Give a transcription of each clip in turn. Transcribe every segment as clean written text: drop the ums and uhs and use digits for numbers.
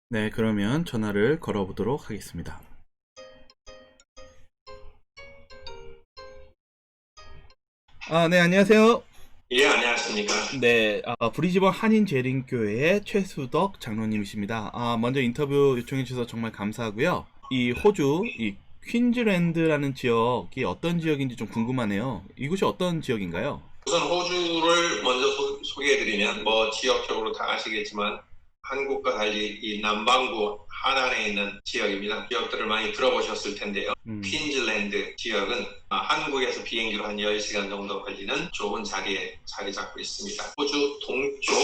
네, 그러면 전화를 걸어보도록 하겠습니다. 네, 안녕하세요. 예, 안녕하십니까. 네, 브리즈번 한인재림교회의 최수덕 장로님이십니다. 먼저 인터뷰 요청해 주셔서 정말 감사하고요. 이 호주, 이 퀸즐랜드라는 지역이 어떤 지역인지 좀 궁금하네요. 이곳이 어떤 지역인가요? 우선 호주를 먼저 소개해드리면, 지역적으로 다 아시겠지만, 한국과 달리 이 남반구 하단에 있는 지역입니다. 지역들을 많이 들어보셨을 텐데요. 퀸즐랜드 지역은 한국에서 비행기로 한 10시간 정도 걸리는 좁은 자리에 자리 잡고 있습니다. 호주 동쪽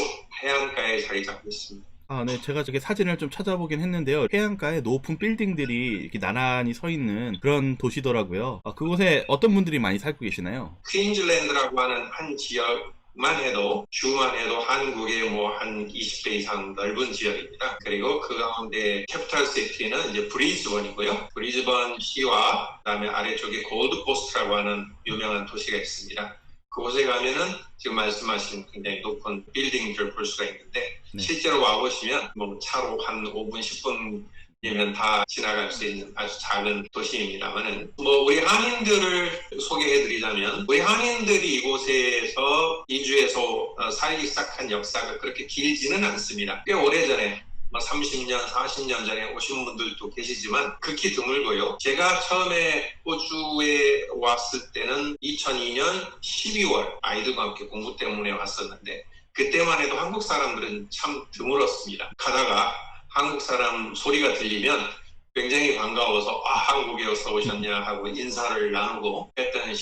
해안가에 자리 잡고 있습니다. 네, 제가 저기 사진을 좀 찾아보긴 했는데요. 해안가에 높은 빌딩들이 이렇게 나란히 서 있는 그런 도시더라고요. 그곳에 어떤 분들이 많이 살고 계시나요? 퀸즐랜드라고 하는 한 지역만 해도 주만 해도 한국의 한 20배 이상 넓은 지역입니다. 그리고 그 가운데 캐피탈 시티는 이제 브리즈번이고요. 브리즈번 시와 그다음에 아래쪽에 골드코스트라고 하는 유명한 도시가 있습니다. 그곳에 가면은 지금 말씀하신 굉장히 높은 빌딩들을 볼 수가 있는데, 네. 실제로 와보시면 차로 한 5분, 10분이면 다 지나갈 수 있는 아주 작은 도시입니다만은, 우리 한인들을 소개해드리자면, 우리 한인들이 이곳에서 이주해서 살기 시작한 역사가 그렇게 길지는 않습니다. 꽤 오래전에 30년, 40년 전에 오신 분들도 계시지만 극히 드물고요. 제가 처음에 호주에 왔을 때는 2002년 12월 아이들과 함께 공부 때문에 왔었는데, 그때만 해도 한국 사람들은 참 드물었습니다. 가다가 한국 사람 소리가 들리면 굉장히 반가워서 한국에 어서 오셨냐 하고 인사를 나누고 했던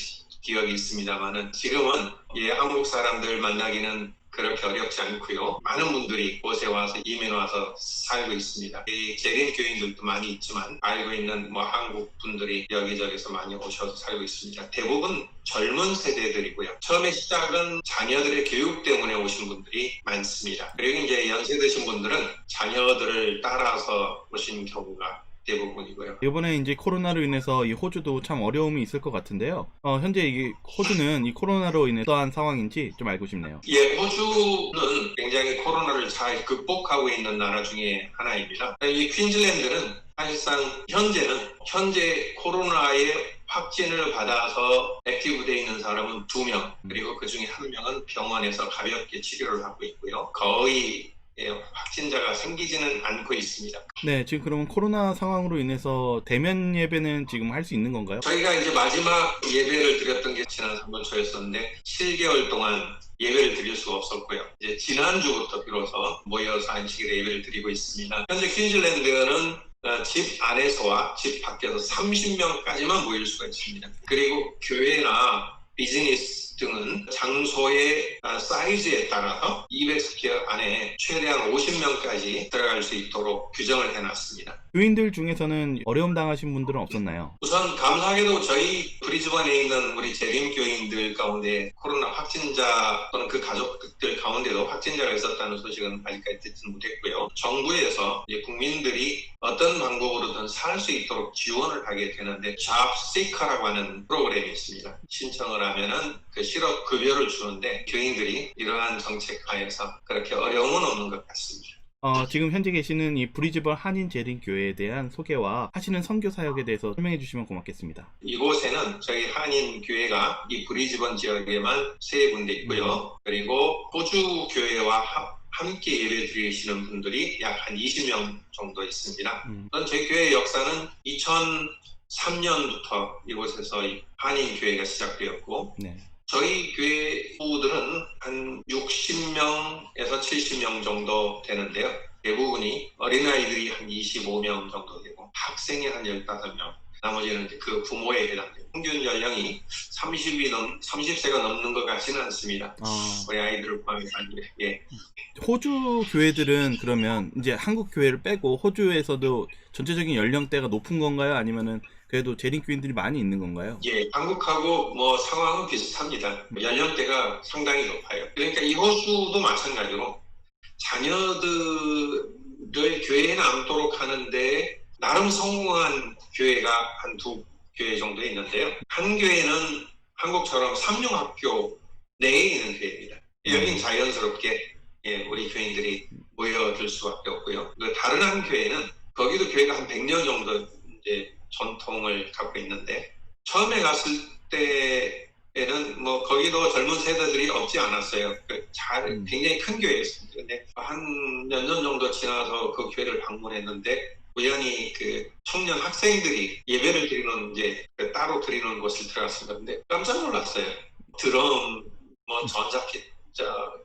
기억이 있습니다만은, 지금은 한국 사람들 만나기는 그렇게 어렵지 않고요. 많은 분들이 이곳에 와서 이민 와서 살고 있습니다. 이 재림 교인들도 많이 있지만 알고 있는 한국 분들이 여기저기서 많이 오셔서 살고 있습니다. 대부분 젊은 세대들이고요. 처음에 시작은 자녀들의 교육 때문에 오신 분들이 많습니다. 그리고 이제 연세 드신 분들은 자녀들을 따라서 오신 경우가 대부분이고요. 이번에 이제 코로나로 인해서 이 호주도 참 어려움이 있을 것 같은데요. 현재 이 호주는 이 코로나로 인해 어떠한 상황인지 좀 알고 싶네요. 예, 호주는 굉장히 코로나를 잘 극복하고 있는 나라 중에 하나입니다. 이 퀸즐랜드는 사실상 현재 코로나의 확진을 받아서 액티브되어 있는 사람은 2명, 그리고 그 중에 1명은 병원에서 가볍게 치료를 하고 있고요. 거의 확진자가 생기지는 않고 있습니다. 네, 지금 그러면 코로나 상황으로 인해서 대면 예배는 지금 할 수 있는 건가요? 저희가 이제 마지막 예배를 드렸던 게 지난 3월 초였었는데 7개월 동안 예배를 드릴 수가 없었고요. 이제 지난주부터 비로소 모여서 안식일에 예배를 드리고 있습니다. 현재 퀸즐랜드는 집 안에서와 집 밖에서 30명까지만 모일 수가 있습니다. 그리고 교회나 비즈니스 등은 장소의 사이즈에 따라서 200스퀘어 안에 최대한 50명까지 들어갈 수 있도록 규정을 해놨습니다. 교인들 중에서는 어려움 당하신 분들은 없었나요? 우선 감사하게도 저희 브리즈번에 있는 우리 재림교인들 가운데 코로나 확진자 또는 그 가족들 가운데도 확진자가 있었다는 소식은 아직까지 듣지는 못했고요. 정부에서 국민들이 어떤 방법으로든 살 수 있도록 지원을 하게 되는데 잡시커라고 하는 프로그램이 있습니다. 신청을 하면은 그 실업급여를 주는데 교인들이 이러한 정책 하에서 그렇게 어려움은 없는 것 같습니다. 지금 현재 계시는 이 브리즈번 한인재림교회에 대한 소개와 하시는 선교 사역에 대해서 설명해 주시면 고맙겠습니다. 이곳에는 저희 한인교회가 이 브리즈번 지역에만 3군데 있고요. 그리고 호주 교회와 함께 예배 드리시는 분들이 약 한 20명 정도 있습니다. 저희 교회의 역사는 2003년부터 이곳에서 한인교회가 시작되었고, 네. 저희 교회 후들은 한 60명에서 70명 정도 되는데요. 대부분이 어린아이들이 한 25명 정도 되고 학생이 한 15명, 나머지는 그 부모에 해당돼요. 평균 연령이 30세가 넘는 것 같지는 않습니다. 우리 아이들을 포함해서. 예. 호주 교회들은 그러면 이제 한국 교회를 빼고 호주에서도 전체적인 연령대가 높은 건가요? 아니면은 그래도 재림교인들이 많이 있는 건가요? 예, 한국하고 상황은 비슷합니다. 연령대가 상당히 높아요. 그러니까 이 호주도 마찬가지로 자녀들을 교회에 남도록 하는데 나름 성공한 교회가 한 2교회 정도 있는데요. 한 교회는 한국처럼 삼룡학교 내에 있는 교회입니다. 여긴 자연스럽게 우리 교인들이 모여들 수밖에 없고요. 그 다른 한 교회는 거기도 교회가 한 100년 정도 이제 전통을 갖고 있는데 처음에 갔을 때에는 뭐 거기도 젊은 세대들이 없지 않았어요. 굉장히 큰 교회였습니다. 근데 한 몇 년 정도 지나서 그 교회를 방문했는데 우연히 그 청년 학생들이 예배를 드리는 이제 따로 드리는 곳을 들어갔습니다. 근데 깜짝 놀랐어요. 드럼, 뭐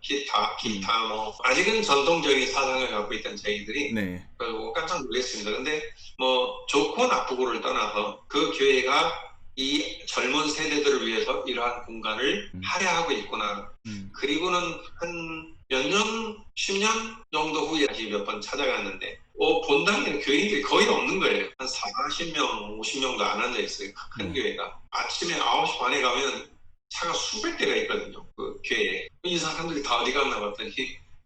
기타 뭐 아직은 전통적인 사상을 갖고 있던 저희들이 네. 그리고 깜짝 놀랐습니다. 근데 뭐 좋고 나쁘고를 떠나서 그 교회가 이 젊은 세대들을 위해서 이러한 공간을 할애하고 있구나. 그리고는 한 몇 년, 10년 정도 후에 다시 몇 번 찾아갔는데 본당에는 교인들이 거의 없는 거예요. 한 40명, 50명도 안 앉아있어요. 큰 교회가. 아침에 9시 반에 가면 차가 수백 대가 있거든요. 그 교회에. 이 사람들이 다 어디 갔나 봤더니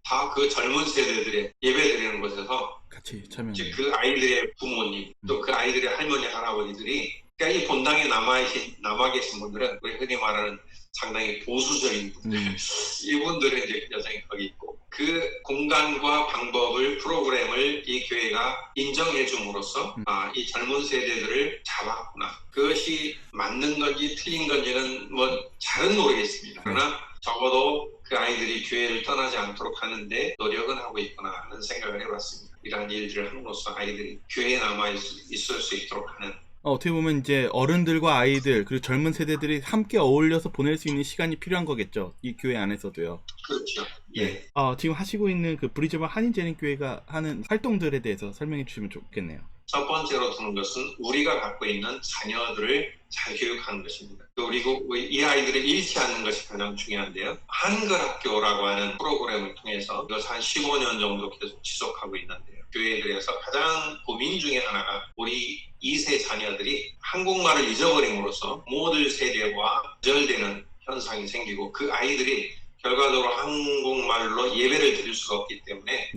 다 그 젊은 세대들의 예배 드리는 곳에서 같이 참여. 그 아이들의 부모님, 또 그 아이들의 할머니, 할아버지들이 그러니까 이 본당에 남아 계신 분들은 우리 흔히 말하는 상당히 보수적인 분들, 이분들은 이제 여전히 거기 있고 그 공간과 방법을 프로그램을 이 교회가 인정해 줌으로써 이 젊은 세대들을 잡았구나. 그것이 맞는 건지 틀린 건지는 뭐 잘은 모르겠습니다. 그러나 적어도 그 아이들이 교회를 떠나지 않도록 하는데 노력은 하고 있구나 하는 생각을 해봤습니다. 이러한 일들을 함으로써 아이들이 교회에 남아 있을 수 있도록 하는 어떻게 보면 이제 어른들과 아이들 그리고 젊은 세대들이 함께 어울려서 보낼 수 있는 시간이 필요한 거겠죠. 이 교회 안에서도요. 그렇죠. 예. 네. 지금 하시고 있는 그 브리즈번 한인재림교회가 하는 활동들에 대해서 설명해 주시면 좋겠네요. 첫 번째로 두는 것은 우리가 갖고 있는 자녀들을 잘 교육하는 것입니다. 그리고 이 아이들을 잃지 않는 것이 가장 중요한데요. 한글학교라고 하는 프로그램을 통해서 이것을 한 15년 정도 계속 지속하고 있는데요. 교회들에서 가장 고민 중에 하나가 우리 2세 자녀들이 한국말을 잊어버림으로써 모든 세대와 절되는 현상이 생기고 그 아이들이 결과적으로 한국말로 예배를 드릴 수가 없기 때문에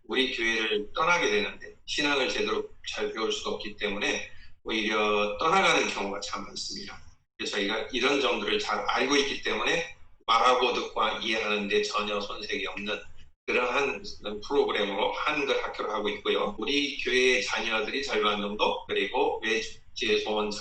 우리 교회를 떠나게 되는데 신앙을 제대로 잘 배울 수가 없기 때문에 오히려 떠나가는 경우가 참 많습니다. 그래서 저희가 이런 점들을 잘 알고 있기 때문에 말하고 듣고 이해하는 데 전혀 손색이 없는 그러한 프로그램으로 한글 학교를 하고 있고요. 우리 교회의 자녀들이 절반 정도 그리고 외지에서 온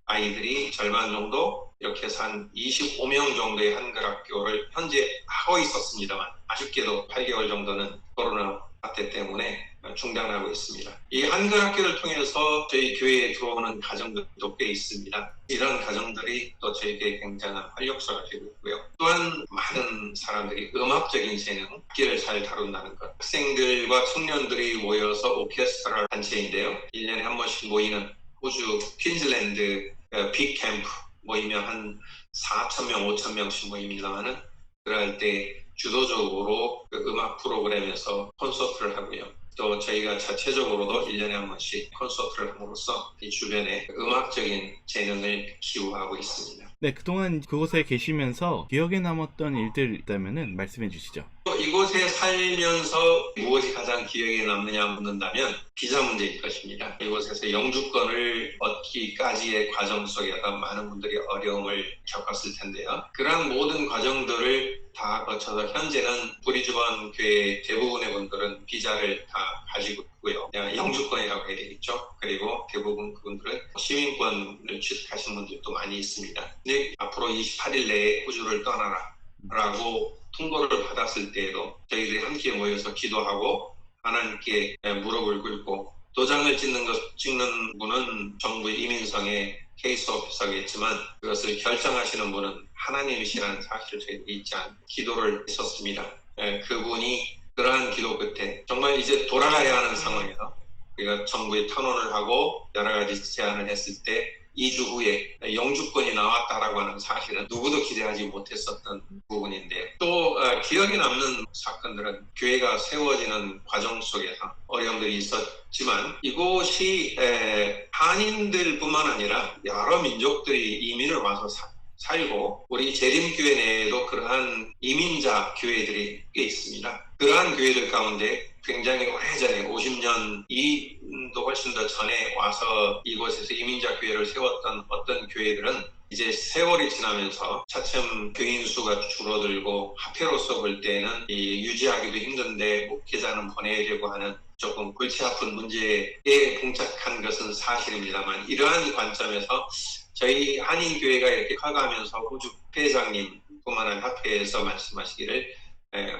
아이들이 절반 정도 이렇게 해서 한 25명 정도의 한글 학교를 현재 하고 있었습니다만 아쉽게도 8개월 정도는 코로나 사태 때문에 중단하고 있습니다. 이 한글 학교를 통해서 저희 교회에 들어오는 가정들도 꽤 있습니다. 이런 가정들이 또 저에게 굉장한 활력소가 되고 있고요. 또한 많은 사람들이 음악적인 재능, 악기를 잘 다룬다는 것. 학생들과 청년들이 모여서 오케스트라 단체인데요. 1년에 한 번씩 모이는 호주 퀸즐랜드 빅캠프 모이면 한 4,000명, 5,000명씩 모입니다만은 그럴 때 주도적으로 그 음악 프로그램에서 콘서트를 하고요. 또 저희가 자체적으로도 1년에 한 번씩 콘서트를 함으로써 이 주변에 음악적인 재능을 기부하고 있습니다. 네, 그동안 그곳에 계시면서 기억에 남았던 일들 있다면 말씀해 주시죠. 이곳에 살면서 무엇이 가장 기억에 남느냐 묻는다면 비자 문제일 것입니다. 이곳에서 영주권을 얻기까지의 과정 속에서 많은 분들이 어려움을 겪었을 텐데요. 그러한 모든 과정들을 다 거쳐서 현재는 브리즈번 교회 대부분의 분들은 비자를 다 가지고 있고요. 영주권이라고 해야 되겠죠. 그리고 대부분 그분들은 시민권을 취득하신 분들도 많이 있습니다. 근데 앞으로 28일 내에 호주를 떠나라 라고 통보를 받았을 때에도 저희들이 함께 모여서 기도하고 하나님께 무릎을 꿇고 도장을 찍는 분은 정부 이민성의 케이스 오피서겠지만 그것을 결정하시는 분은 하나님이시라는 사실을 저희들이 잊지 않고 기도를 했었습니다. 그분이 그러한 기도 끝에 정말 이제 돌아가야 하는 상황에서 우리가 정부에 탄원을 하고 여러 가지 제안을 했을 때 2주 후에 영주권이 나왔다라고 하는 사실은 누구도 기대하지 못했었던 부분인데요. 또 기억에 남는 사건들은 교회가 세워지는 과정 속에서 어려움들이 있었지만 이곳이 한인들뿐만 아니라 여러 민족들이 이민을 와서 살고 우리 재림교회 내에도 그러한 이민자 교회들이 꽤 있습니다. 그러한 교회들 가운데 굉장히 오래전에 50년이 20년도 훨씬 더 전에 와서 이곳에서 이민자 교회를 세웠던 어떤 교회들은 이제 세월이 지나면서 차츰 교인 수가 줄어들고 화폐로서 볼 때는 유지하기도 힘든데 목회자는 보내려고 하는 조금 골치 아픈 문제에 봉착한 것은 사실입니다만, 이러한 관점에서 저희 한인교회가 이렇게 커가면서 호주 회장님 뿐만 아니라 협회에서 말씀하시기를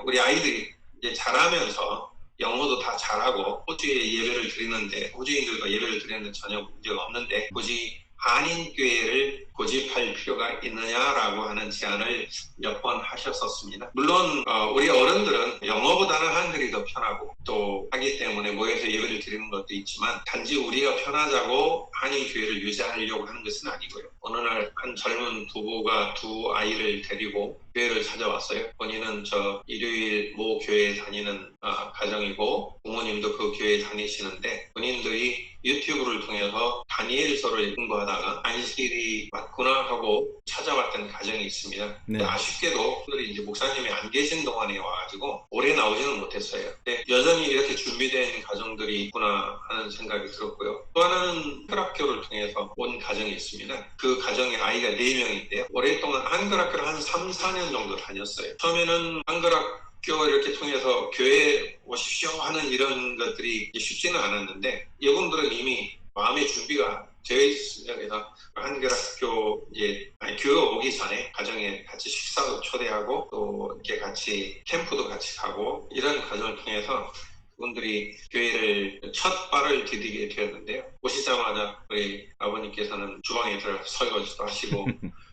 우리 아이들이 이제 자라면서 영어도 다 잘하고 호주에 예배를 드리는데, 호주인들과 예배를 드리는데 전혀 문제가 없는데 굳이 한인교회를 고집할 필요가 있느냐라고 하는 제안을 몇 번 하셨었습니다. 물론 우리 어른들은 영어보다는 한글이 더 편하고 또 하기 때문에 모여서 예배를 드리는 것도 있지만, 단지 우리가 편하자고 한인교회를 유지하려고 하는 것은 아니고요. 어느 날 한 젊은 부부가 두 아이를 데리고 교회를 찾아왔어요. 본인은 저 일요일 모 교회에 다니는 가정이고 부모님도 그 교회에 다니시는데, 본인들이 유튜브를 통해서 다니엘서를 공부하다가 안식일이 맞구나 하고 찾아왔던 가정이 있습니다. 네. 아쉽게도 그들이 이제 목사님이 안 계신 동안에 와가지고 오래 나오지는 못했어요. 근데 여전히 이렇게 준비된 가정들이 있구나 하는 생각이 들었고요. 또 하나는 한글학교를 통해서 온 가정이 있습니다. 그 가정에 아이가 4명인데요. 오랫동안 한글학교를 한 3, 4년 정도 다녔어요. 처음에는 한글학교 이렇게 통해서 교회에 오십시오 하는 이런 것들이 쉽지는 않았는데, 이분들은 이미 마음의 준비가 되어 있으면서 한글학교 교회 오기 전에 가정에 같이 식사도 초대하고 또 이렇게 같이 캠프도 같이 가고, 이런 과정을 통해서 그분들이 교회를 첫 발을 디디게 되었는데요. 오시자마자 우리 아버님께서는 주방에 들어가서 설거지도 하시고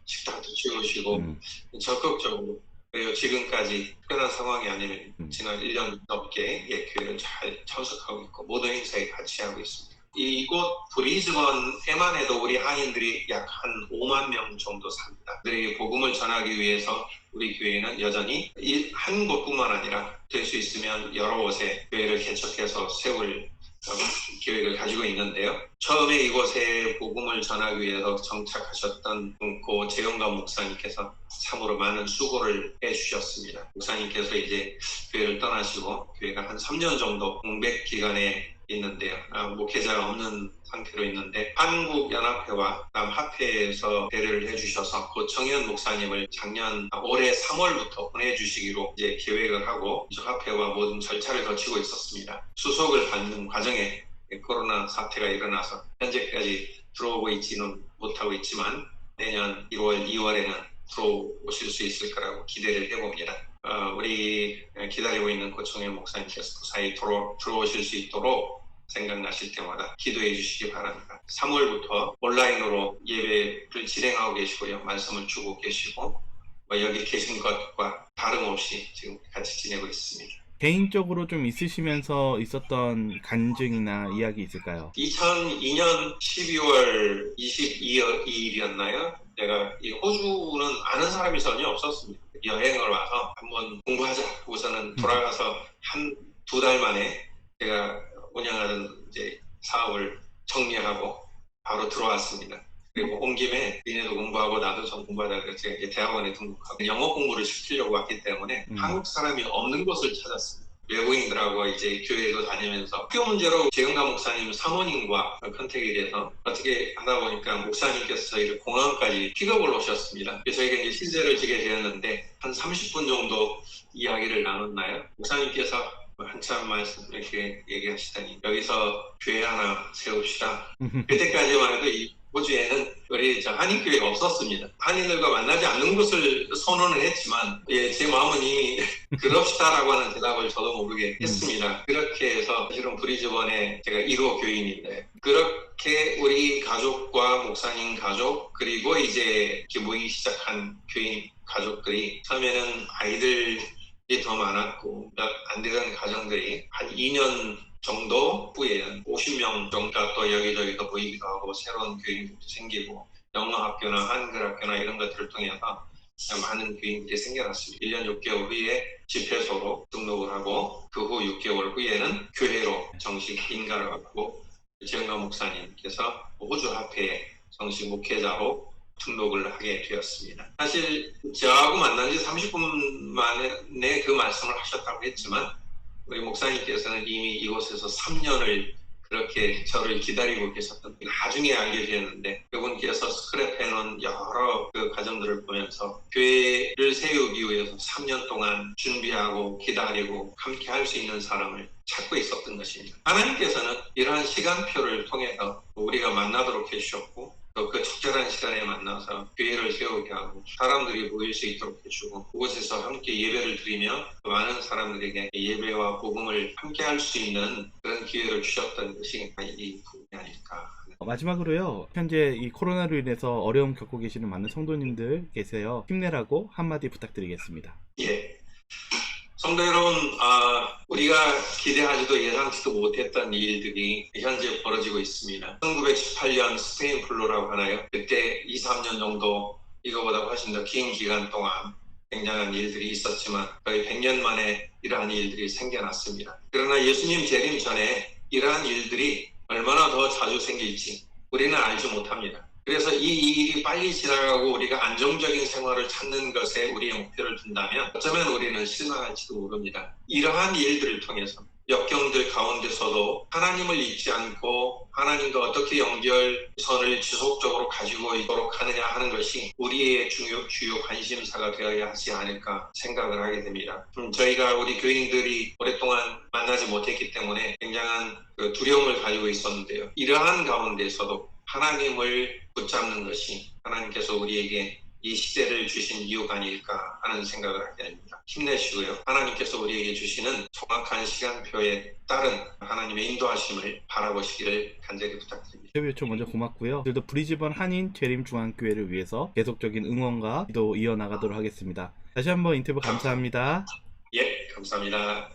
식당도 치우시고 적극적으로, 그리고 지금까지 특별한 상황이 아니면 지난 1년 넘게 교회를 잘 참석하고 있고 모든 행사에 같이 하고 있습니다. 이곳 브리즈번에만 해도 우리 한인들이 약 한 5만 명 정도 삽니다. 그들에게 복음을 전하기 위해서 우리 교회는 여전히 한 곳뿐만 아니라 될 수 있으면 여러 곳에 교회를 개척해서 세울 계획을 가지고 있는데요. 처음에 이곳에 복음을 전하기 위해서 정착하셨던 고 재영감 목사님께서 참으로 많은 수고를 해주셨습니다. 목사님께서 이제 교회를 떠나시고 교회가 한 3년 정도 공백 기간에 있는데요. 목회자가 없는 상태로 있는데, 한국연합회와 남합회에서 배려를 해주셔서 고청현 목사님을 작년 올해 3월부터 보내주시기로 이제 계획을 하고 합회와 모든 절차를 거치고 있었습니다. 수속을 받는 과정에 코로나 사태가 일어나서 현재까지 들어오고 있지는 못하고 있지만 내년 1월, 2월에는 들어오실 수 있을 거라고 기대를 해봅니다. 우리 기다리고 있는 고청현 목사님께서 무사히 들어오실 수 있도록 생각나실 때마다 기도해 주시기 바랍니다. 3월부터 온라인으로 예배를 진행하고 계시고요. 말씀을 주고 계시고 여기 계신 것과 다름없이 지금 같이 지내고 있습니다. 개인적으로 좀 있으시면서 있었던 간증이나 이야기 있을까요? 2002년 12월 22일이었나요? 제가 이 호주는 아는 사람이 전혀 없었습니다. 여행을 와서 한번 공부하자 하고서는 돌아가서 한 2달 만에 제가 운영하는 이제 사업을 정리하고 바로 들어왔습니다. 그리고 온 김에 니네도 공부하고 나도 좀 공부하다 그래서 이제 대학원에 등록하고 영어 공부를 시키려고 왔기 때문에 한국 사람이 없는 곳을 찾았습니다. 외국인들하고 이제 교회도 다니면서 학교 문제로 재영감 목사님 사모님과 컨택이 돼서 어떻게 하다 보니까 목사님께서 저희를 공항까지 픽업을 오셨습니다. 그래서 저희가 이제 실제를 지게 되었는데 한 30분 정도 이야기를 나눴나요? 목사님께서 한참 말씀 이렇게 얘기하시다니 여기서 교회 하나 세웁시다. 그때까지만 해도 이 호주에는 우리 한인교회가 없었습니다. 한인들과 만나지 않는 것을 선언을 했지만 제 마음은 이미 그럽시다라고 하는 대답을 저도 모르게 했습니다. 그렇게 해서 사실은 브리즈번에 제가 1호 교인인데 그렇게 우리 가족과 목사님 가족 그리고 이제 모이기 시작한 교인 가족들이 처음에는 아이들이 더 많았고 안 되던 가정들이 한 2년 정도 후에 50명 정도가 또 여기저기 더 보이기도 하고 새로운 교인들도 생기고 영어 학교나 한글 학교나 이런 것들을 통해서 많은 교인들이 생겨났습니다. 1년 6개월 후에 집회소로 등록을 하고 그 후 6개월 후에는 교회로 정식 인가를 받고 재영감 목사님께서 호주 합회에 정식 목회자로 등록을 하게 되었습니다. 사실 저하고 만난 지 30분 만에 그 말씀을 하셨다고 했지만 우리 목사님께서는 이미 이곳에서 3년을 그렇게 저를 기다리고 계셨던 나중에 알게 되었는데 그분께서 스크랩해놓은 여러 그 과정들을 보면서 교회를 세우기 위해서 3년 동안 준비하고 기다리고 함께 할 수 있는 사람을 찾고 있었던 것입니다. 하나님께서는 이러한 시간표를 통해서 우리가 만나도록 해주셨고 또 그 적절한 시간에 만나서 교회를 세우게 하고 사람들이 모일 수 있도록 해주고 그곳에서 함께 예배를 드리며 많은 사람들에게 예배와 복음을 함께 할 수 있는 그런 기회를 주셨던 것이 이 부분이 아닐까. 마지막으로요, 현재 이 코로나로 인해서 어려움 겪고 계시는 많은 성도님들 계세요. 힘내라고 한마디 부탁드리겠습니다. 예. 성도 여러분, 우리가 기대하지도 예상치도 못했던 일들이 현재 벌어지고 있습니다. 1918년 스페인 플루라고 하나요? 그때 2, 3년 정도 이거보다 훨씬 더 긴 기간 동안 굉장한 일들이 있었지만 거의 100년 만에 이러한 일들이 생겨났습니다. 그러나 예수님 재림 전에 이러한 일들이 얼마나 더 자주 생길지 우리는 알지 못합니다. 그래서 이 일이 빨리 지나가고 우리가 안정적인 생활을 찾는 것에 우리의 목표를 둔다면 어쩌면 우리는 실망할지도 모릅니다. 이러한 일들을 통해서 역경들 가운데서도 하나님을 잊지 않고 하나님과 어떻게 연결선을 지속적으로 가지고 있도록 하느냐 하는 것이 우리의 주요 관심사가 되어야 하지 않을까 생각을 하게 됩니다. 저희가 우리 교인들이 오랫동안 만나지 못했기 때문에 굉장한 그 두려움을 가지고 있었는데요. 이러한 가운데서도 하나님을 붙잡는 것이 하나님께서 우리에게 이 시대를 주신 이유가 아닐까 하는 생각을 하게 됩니다. 힘내시고요. 하나님께서 우리에게 주시는 정확한 시간표에 따른 하나님의 인도하심을 바라보시기를 간절히 부탁드립니다. 인터뷰 요청 먼저 고맙고요. 오늘도 브리즈번 한인 재림중앙교회를 위해서 계속적인 응원과 기도 이어나가도록 하겠습니다. 다시 한번 인터뷰 감사합니다. 예, 감사합니다.